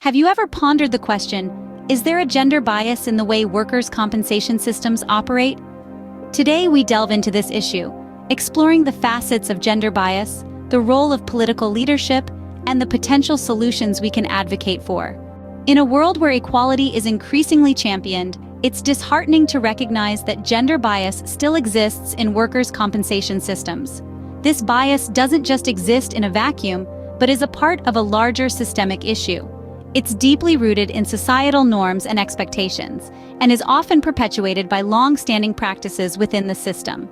Have you ever pondered the question, is there a gender bias in the way workers' compensation systems operate? Today we delve into this issue, exploring the facets of gender bias, the role of political leadership, and the potential solutions we can advocate for. In a world where equality is increasingly championed, it's disheartening to recognize that gender bias still exists in workers' compensation systems. This bias doesn't just exist in a vacuum, but is a part of a larger systemic issue. It's deeply rooted in societal norms and expectations, and is often perpetuated by long-standing practices within the system.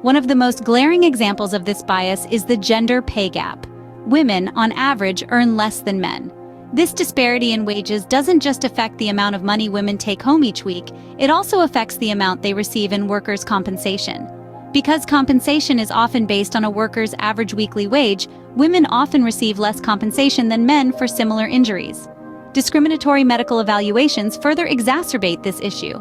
One of the most glaring examples of this bias is the gender pay gap. Women, on average, earn less than men. This disparity in wages doesn't just affect the amount of money women take home each week, it also affects the amount they receive in workers' compensation. Because compensation is often based on a worker's average weekly wage, women often receive less compensation than men for similar injuries. Discriminatory medical evaluations further exacerbate this issue.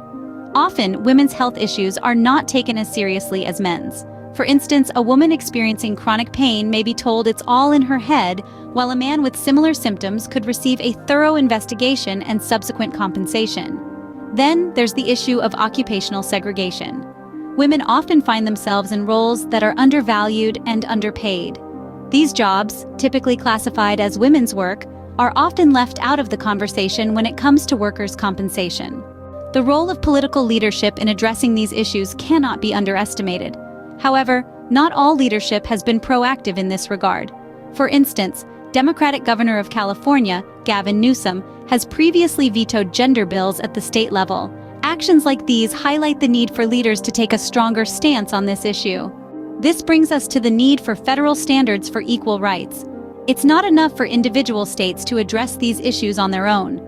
Often, women's health issues are not taken as seriously as men's. For instance, a woman experiencing chronic pain may be told it's all in her head, while a man with similar symptoms could receive a thorough investigation and subsequent compensation. Then, there's the issue of occupational segregation. Women often find themselves in roles that are undervalued and underpaid. These jobs, typically classified as women's work, are often left out of the conversation when it comes to workers' compensation. The role of political leadership in addressing these issues cannot be underestimated. However, not all leadership has been proactive in this regard. For instance, Democratic Governor of California, Gavin Newsom, has previously vetoed gender bills at the state level. Actions like these highlight the need for leaders to take a stronger stance on this issue. This brings us to the need for federal standards for equal rights. It's not enough for individual states to address these issues on their own.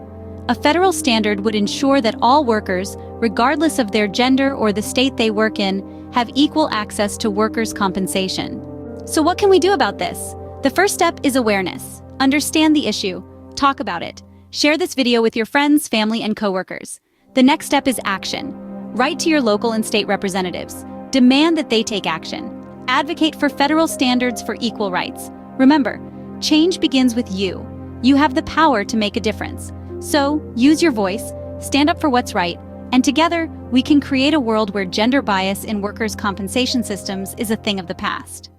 A federal standard would ensure that all workers, regardless of their gender or the state they work in, have equal access to workers' compensation. So what can we do about this? The first step is awareness. Understand the issue. Talk about it. Share this video with your friends, family, and coworkers. The next step is action. Write to your local and state representatives. Demand that they take action. Advocate for federal standards for equal rights. Remember, change begins with you. You have the power to make a difference. So, use your voice, stand up for what's right, and together, we can create a world where gender bias in workers' compensation systems is a thing of the past.